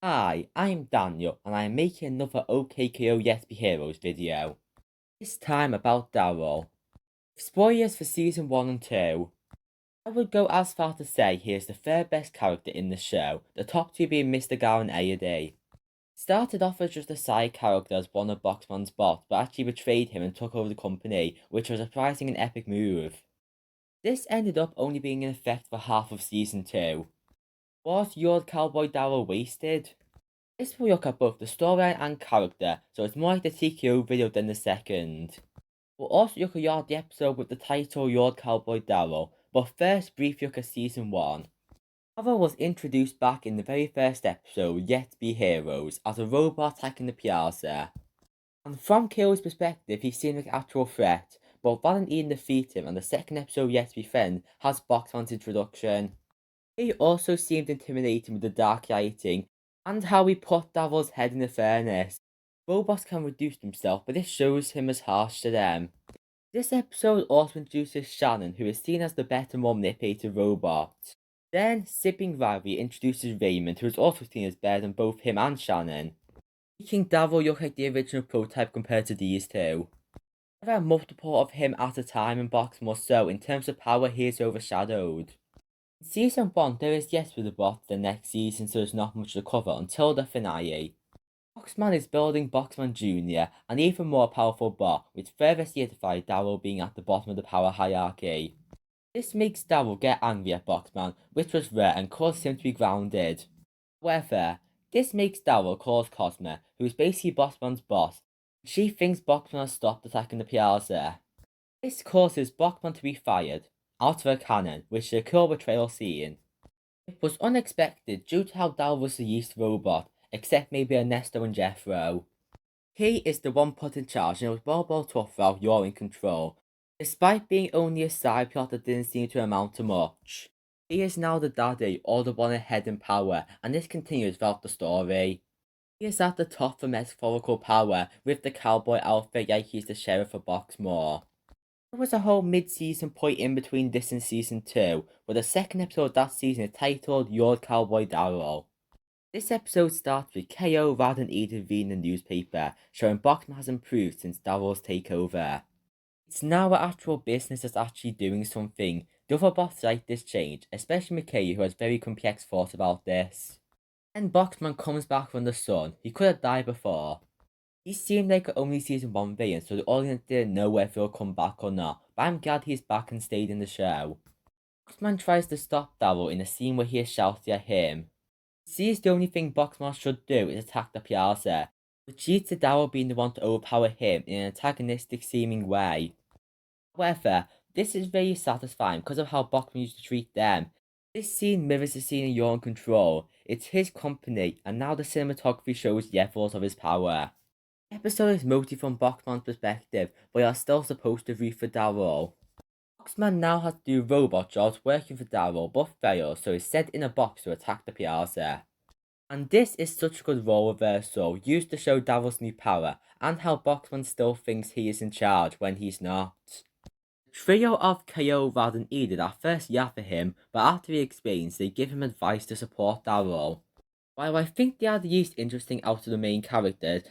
Hi, I'm Daniel, and I'm making another OKKO Yet Be Heroes video. This time about Darrell. Spoilers for season 1 and 2. I would go as far to say he is the third best character in the show, the top two being Mr. Gar and AD. Started off as just a side character as one of Boxman's bots, but actually betrayed him and took over the company, which was a surprising and epic move. This ended up only being in effect for half of season 2. Was your Cowboy Darrell wasted? This will look at both the storyline and character, so it's more like the TKO video than the second. We'll also look at the episode with the title Your Cowboy Darrell, but first brief look at season 1. Darrell was introduced back in the very first episode, Yet Be Heroes, as a robot attacking the Plaza. And from KO's perspective, he seemed like an actual threat, but Villainy defeated him, and the second episode, Yet Be Friends, has Boxman's introduction. He also seemed intimidating with the dark lighting, and how he put Darrell's head in the furnace. Robots can reduce themselves, but this shows him as harsh to them. This episode also introduces Shannon, who is seen as the better, more manipulated robot. Then, sibling rivalry introduces Raymond, who is also seen as better than both him and Shannon, making Darrell look like the original prototype compared to these two. There are multiple of him at a time in Boxmore, so in terms of power he is overshadowed. In season 1 there is Yes with the Bot the next season, so there's not much to cover until the finale. Boxman is building Boxman Jr., an even more powerful bot, which further solidifies Darrell being at the bottom of the power hierarchy. This makes Darrell get angry at Boxman, which was rare, and causes him to be grounded. However, this makes Darrell call Cosma, who is basically Boxman's boss. She thinks Boxman has stopped attacking the Plaza. This causes Boxman to be fired out of a cannon, which is a cool betrayal scene. It was unexpected due to how Darrell was the least robot, except maybe Ernesto and Jethro. He is the one put in charge, and it was well built up while you're in control. Despite being only a side plot that didn't seem to amount to much. He is now the daddy, or the one ahead in power, and this continues throughout the story. He is at the top for metaphorical power, with the cowboy outfit like he's the sheriff of Boxmore. There was a whole mid-season point in between this and season 2, where the second episode of that season is titled Your Cowboy Darrell. This episode starts with KO rather than Edith reading the newspaper, showing Boxman has improved since Darrell's takeover. It's now an actual business that's actually doing something. The other bots like this change, especially McKay, who has very complex thoughts about this. Then Boxman comes back from the sun. He could have died before. He seemed like only season 1 villain, so the audience didn't know whether he'll come back or not, but I'm glad he's back and stayed in the show. Boxman tries to stop Darrell in a scene where he is shouting at him. He sees the only thing Boxman should do is attack the Plaza, which leads to Darrell being the one to overpower him in an antagonistic seeming way. However, this is very satisfying because of how Boxman used to treat them. This scene mirrors the scene in You're in Control. It's his company, and now the cinematography shows the levels of his power. The episode is mostly from Boxman's perspective, but they are still supposed to root for Darrell. Boxman now has to do robot jobs working for Darrell, but fails, so he's sent in a box to attack the Plaza. And this is such a good role reversal, used to show Darrell's new power, and how Boxman still thinks he is in charge when he's not. The trio of KO rather than Edith at first yell for him, but after he explains, they give him advice to support Darrell. While I think they are the least interesting out of the main characters,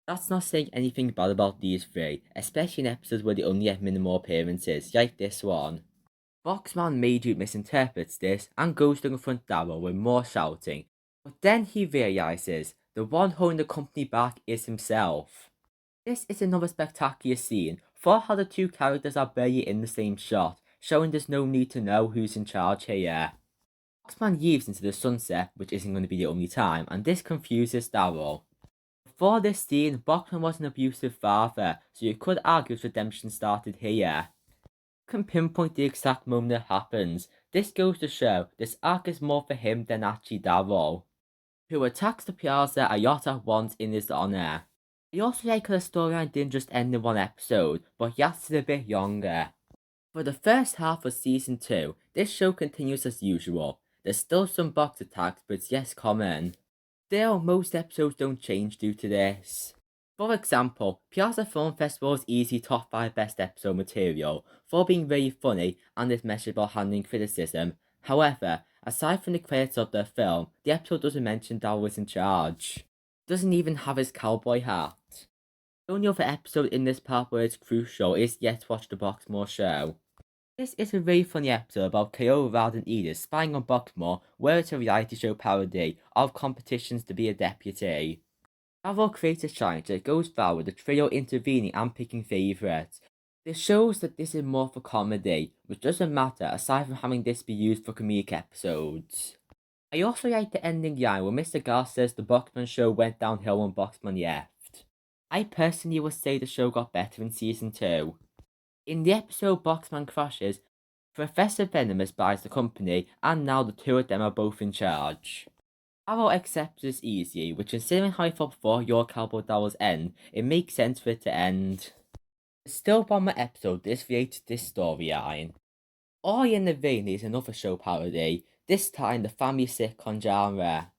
that's not saying anything bad about these three, especially in episodes where they only have minimal appearances, like this one. Boxman majorly misinterprets this and goes to confront Darrell with more shouting, but then he realizes the one holding the company back is himself. This is another spectacular scene for how the two characters are barely in the same shot, showing there's no need to know who's in charge here. Boxman leaves into the sunset, which isn't going to be the only time, and this confuses Darrell. Before this scene, Boxman was an abusive father, so you could argue his redemption started here. You can pinpoint the exact moment it happens. This goes to show this arc is more for him than actually Darrell, who attacks the Plaza a yacht at once in his honor. I also like how the storyline didn't just end in one episode, but lasted a bit longer. For the first half of season 2, this show continues as usual. There's still some box attacks, but it's less common. Still, most episodes don't change due to this. For example, Plaza Film Festival is easily top 5 best episode material for being very funny and its message about handling criticism. However, Aside from the credits of the film, the episode doesn't mention Darrell was in charge. Doesn't even have his cowboy hat. The only other episode in this part where it's crucial is Yet to Watch the Boxmore show. This is a really funny episode about KO rather than Edith spying on Boxmore, where it's a reality show parody of competitions to be a deputy. Darrell creates a challenge that goes viral with the trio intervening and picking favourites. This shows that this is more for comedy, which doesn't matter aside from having this be used for comedic episodes. I also like the ending line where Mr. Garth says the Boxman show went downhill when Boxman left. I personally would say the show got better in season 2. In the episode Boxman crashes, Professor Venomous buys the company, and now the two of them are both in charge. Darrell accepts this easily, which considering how I thought before your Cowboy Darrell's end, it makes sense for it to end. The Still Bomber episode is related to this storyline. Oi and the Villainy is another show parody, this time the family sitcom genre.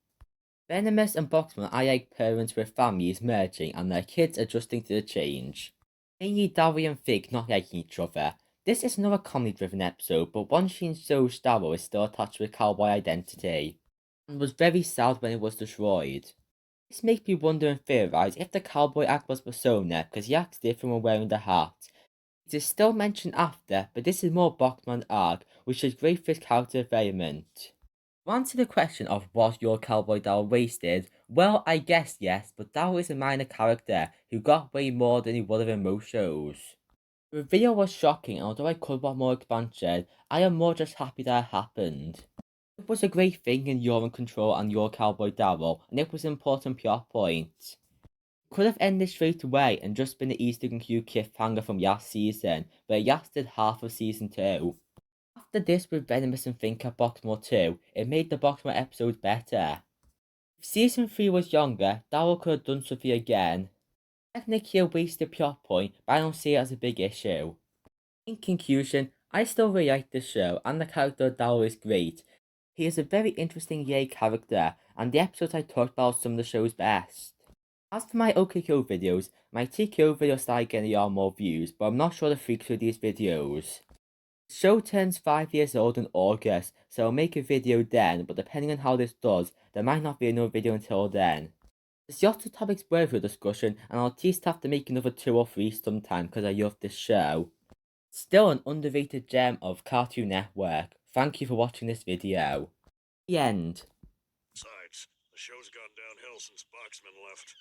Venomous and Boxman are like parents with families merging and their kids adjusting to the change. Mainly Darrell and Fig not liking each other. This is another comedy-driven episode, but one scene shows Darrell is still attached with cowboy identity, and was very sad when it was destroyed. This makes me wonder and theorize if the cowboy act was persona, because he acts different when wearing the hat. It is still mentioned after, but this is more Boxman arc, which is great for his character development. To answer the question of was your Cowboy Darrell wasted, well, I guess yes, but Darrell is a minor character who got way more than he would have in most shows. The reveal was shocking, and although I could want more expansion, I am more just happy that it happened. It was a great thing in You're in Control and Your Cowboy Darrell, and it was an important plot point. Could have ended straight away and just been the Easter and Q cliffhanger from last season, but it lasted half of season 2. After this with Venomous and Thinker Boxmore 2, it made the Boxmore episodes better. If season 3 was younger, Darrell could have done something again. Technically a wasted plot point, but I don't see it as a big issue. In conclusion, I still really like this show, and the character of Darrell is great. He is a very interesting yay character, and the episodes I talked about are some of the show's best. As for my OKKO videos, my TKO videos started getting a lot more views, but I'm not sure the frequency of these videos. The show turns 5 years old in August, so I'll make a video then, but depending on how this does, there might not be another video until then. There's lots of topics worth a discussion, and I'll at least have to make another 2 or 3 sometime because I love this show. Still an underrated gem of Cartoon Network. Thank you for watching this video. The end. Besides, the show's gone downhill since Boxman left.